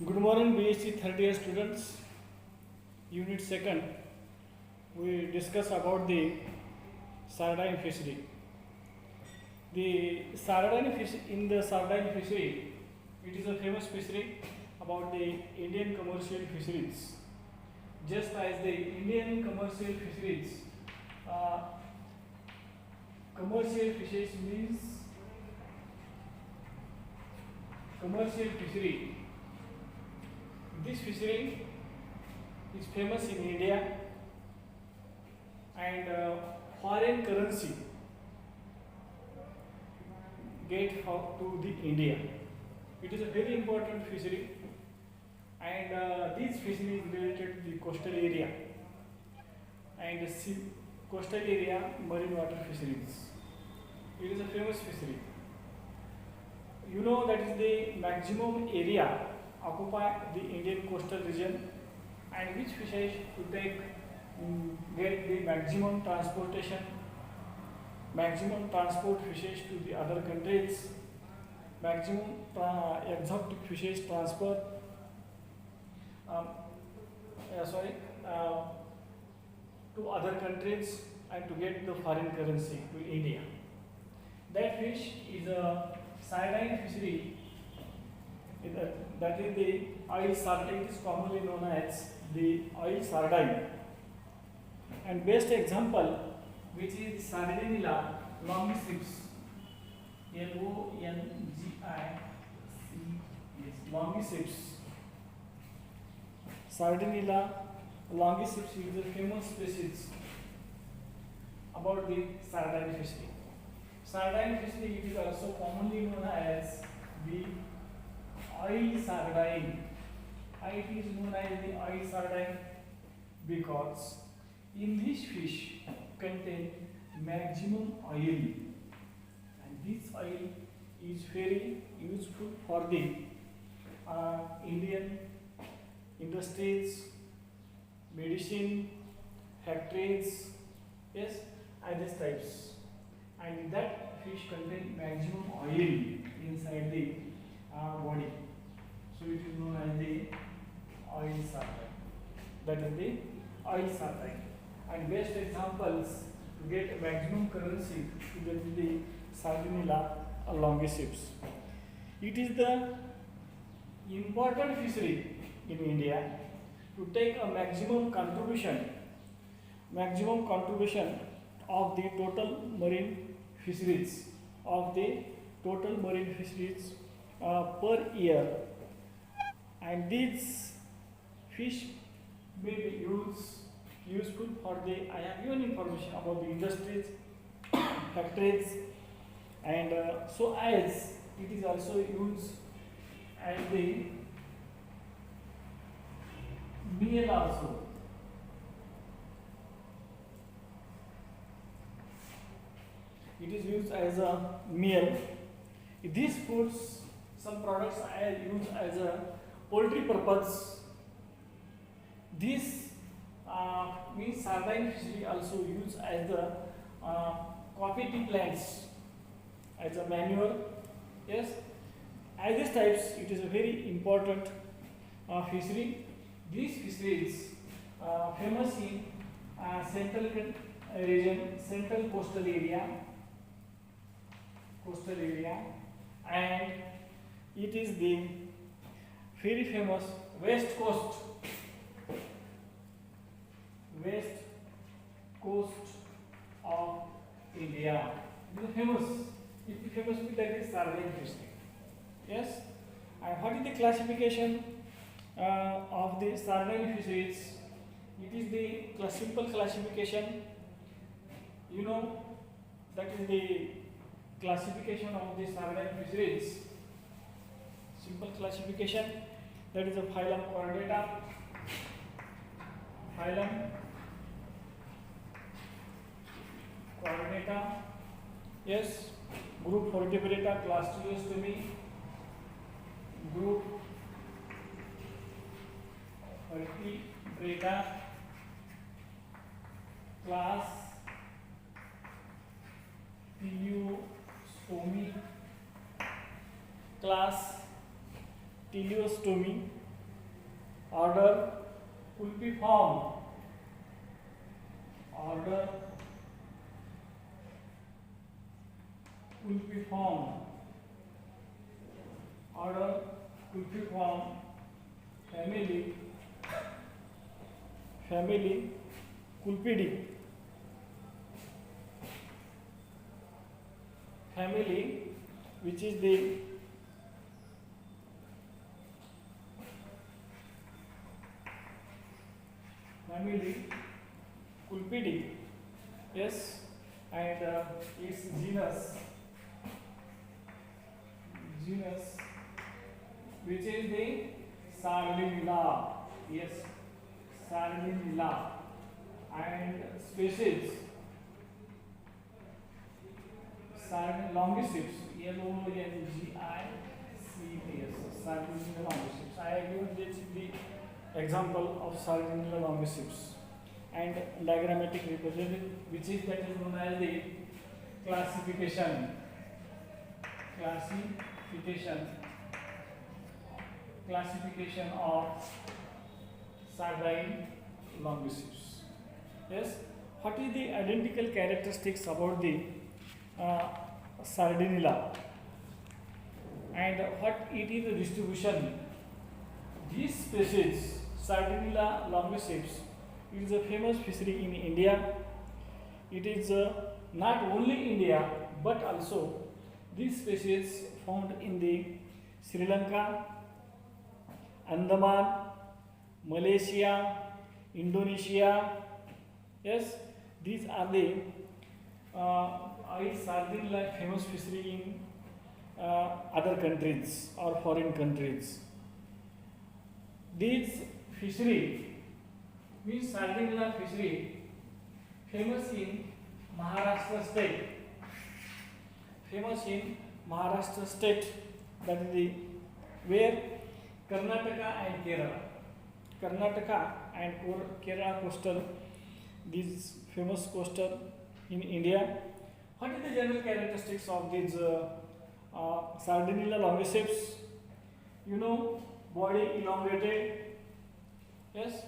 Good morning, BSc third year students. Unit second, we discuss about the sardine fishery. The sardine fish in the sardine fishery, it is a famous fishery about the Indian commercial fisheries. Just as the Indian commercial fisheries, uh, commercial fishes means commercial fishery. This fishery is famous in India and foreign currency get to the India. It is a very important fishery and this fishery is related to the coastal area and coastal area marine water fisheries. It is a famous fishery. You know that is the maximum area occupy the Indian coastal region and which fishes to take get the maximum transport fishes to the other countries, maximum exotic fishes transfer um, uh, to other countries and to get the foreign currency to India. That fish is a sardine fishery. That is the oil sardine. It is commonly known as the oil sardine. And best example, which is Sardinella longiceps, longiceps. Sardinella longiceps is a famous species about the sardine fishery. Sardine fishery it is also commonly known as the oil sardine. It is known as the oil sardine because in this fish contain maximum oil and this oil is very useful for the Indian industries, medicine, factories, yes, and these types. And that fish contain maximum oil inside the body. So it is known as the oil sardine. That is the oil sardine. And best examples to get maximum currency that is the Sardinella longiceps. It is the important fishery in India to take a maximum contribution of the total marine fisheries per year, and these fish may be useful for the I have given information about the industries, factories, and so as it is also used as the meal also. It is used as a meal. These foods, some products are used as a poultry purpose. This means sardine fishery also used as the coffee tea plants as a manure. Yes, as these types, it is a very important fishery. These fisheries famous in central region, central coastal area, and it is the very famous west coast of India. It is famous. It is famous with that is sardine fishing. Yes. And what is the classification of the sardine fisheries? It is the simple classification. You know that is the classification of the sardine fisheries. Simple classification. That is the phylum Chordata. Yes. Group Vertebrata, class Teleostomi. Group Vertebrata, class Teleostomi, class teleostomy, order Pulpiform, order Pulpiform, order Pulpiform, family Culpidae, family which is the family Culpidae, yes, and its genus which is the Sardinella, yes, Sardinella, and species Longiceps, Longiceps, Sardinella longiceps. I have given this the example of Sardinella longiceps, and diagrammatic representation which is that is known as the classification of sardine longiceps. Yes, what is the identical characteristics about the Sardinella, and what it is the distribution? This species Sardinella longiceps, it is a famous fishery in India. It is not only India but also this species found in the Sri Lanka, Andaman, Malaysia, Indonesia. Yes, these are the Sardinella famous fishery in other countries or foreign countries. This fishery means Sardinella fishery famous in Maharashtra state. That is the where Karnataka and Kerala coastal, these famous coastal in India. What is the general characteristics of these Sardinella longiceps? You know, body elongated. Yes,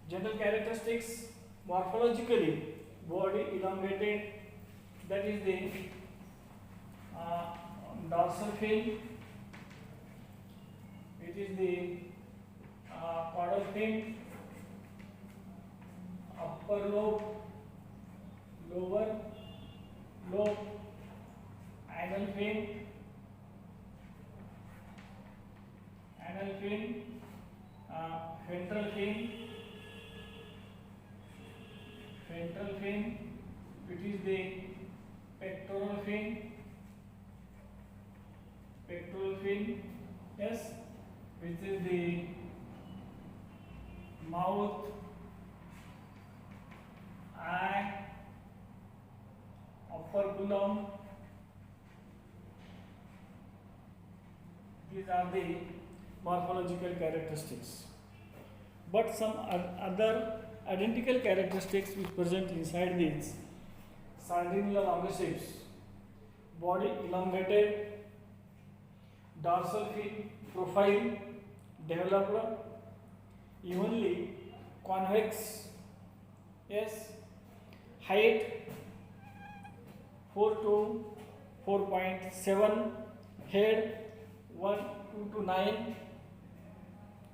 general characteristics morphologically, body elongated. That is the dorsal fin. It is the caudal fin, upper lobe, lower lobe, anal fin, ventral fin, which is the pectoral fin, yes, which is the mouth, eye, operculum. These are the morphological characteristics. But some other identical characteristics which present inside these Sardinella longiceps: body elongated, dorsal fin profile developed, evenly convex, yes, height 4 to 4.7, head 1 to 9,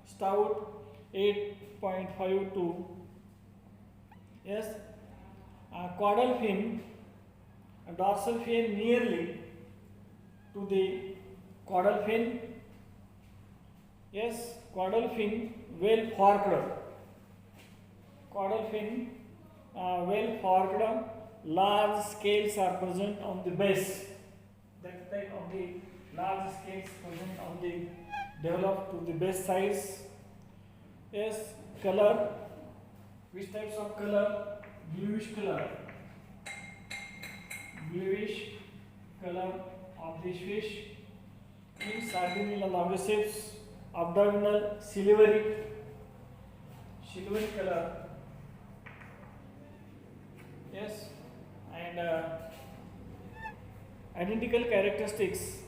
stout 8.5 to, yes, caudal fin, dorsal fin nearly to the caudal fin, yes, caudal fin well forked, large scales are present on the base. That type of the large scales present on the developed to the base sides. Yes, color, which types of color? Bluish color of this fish. In Sardinella longiceps, abdominal silvery color, yes, and identical characteristics,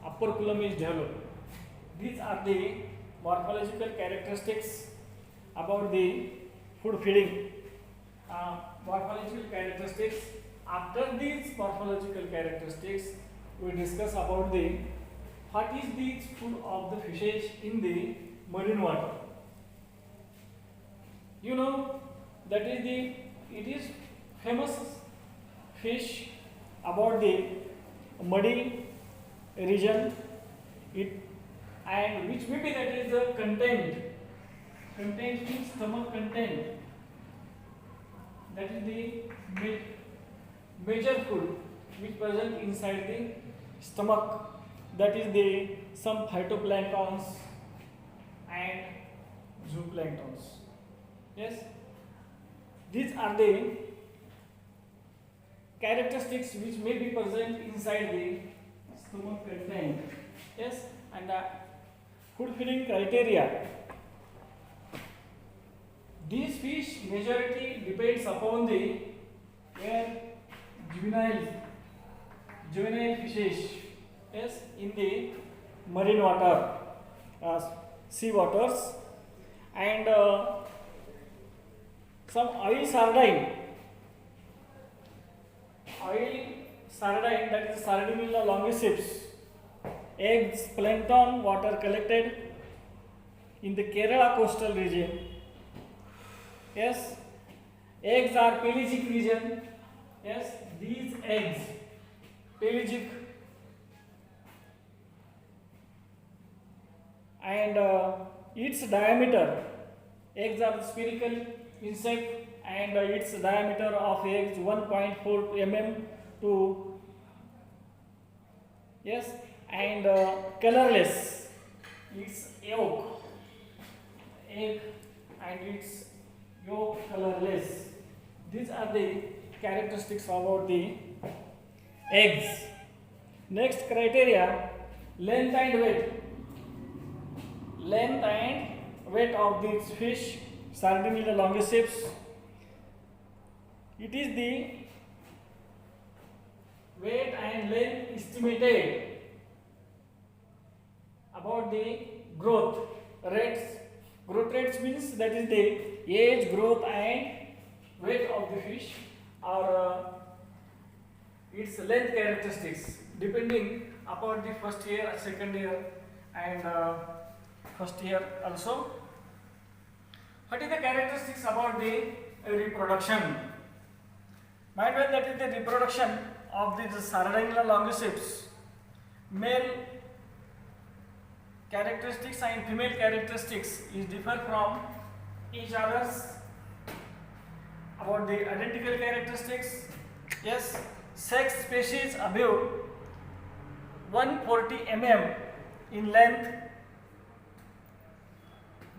operculum is developed. These are the morphological characteristics about the food feeding. Morphological characteristics. After these morphological characteristics, we discuss about the what is the food of the fishes in the marine water. You know that is it is famous fish about the muddy region. It and which maybe that is the content means stomach content. That is the major food which present inside the stomach. That is the some phytoplanktons and zooplanktons. Yes, these are the characteristics which may be present inside the stomach content. Yes, and the food feeding criteria. These fish majority depends upon the juvenile fishes. Yes, in the marine water, sea waters, and some oil sardine, that is Sardinella longicips, eggs, plankton, water collected in the Kerala coastal region. Yes, eggs are pelagic region. Yes, these eggs, pelagic, and its diameter, eggs are spherical insect, and its diameter of eggs 1.4 mm to, yes, and colorless, its yolk, egg and its yolk colorless. These are the characteristics about the eggs. Next criteria, length and weight of these fish, Sardinella longicips. It is the weight and length estimated about the growth rates. Growth rates means that is the age, growth and weight of the fish, or its length characteristics depending upon the first year, second year and first year also. What is the characteristics about the reproduction? Might well that is the reproduction of the Sardinella longicips. Male characteristics and female characteristics is differ from each others about the identical characteristics. Yes, sex species above 140 mm in length,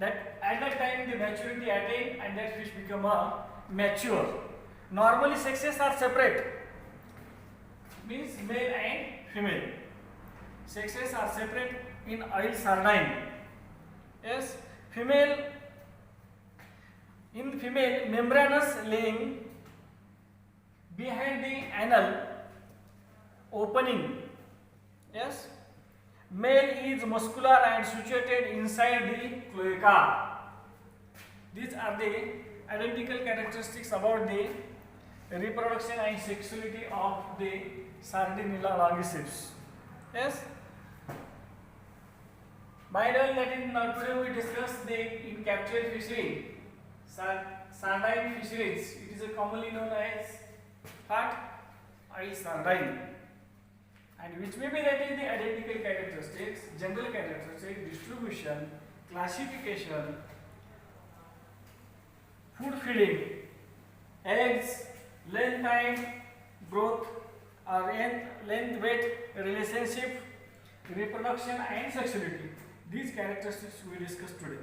that at that time the maturity attained and that fish become a mature. Normally sexes are separate, means male and female. Sexes are separate in oil sardine. Yes, in female membranous laying behind the anal opening. Yes, male is muscular and situated inside the cloaca. These are the identical characteristics about the reproduction and sexuality of the Sardinella longicips. Yes. By the way, that in today we discuss the in captured fishery, sardine fisheries. It is commonly known as what? Oil sardine, and which may be that is the identical characteristics, general characteristics, distribution, classification, food feeding, eggs, length and growth, or length weight relationship, reproduction and sexuality. These characteristics we discuss today.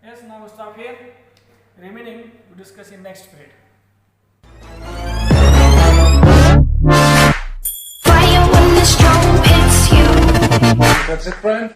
Yes, now we stop here. Remaining we discuss in next period. Fire when the strobe hits you. That's it, friend?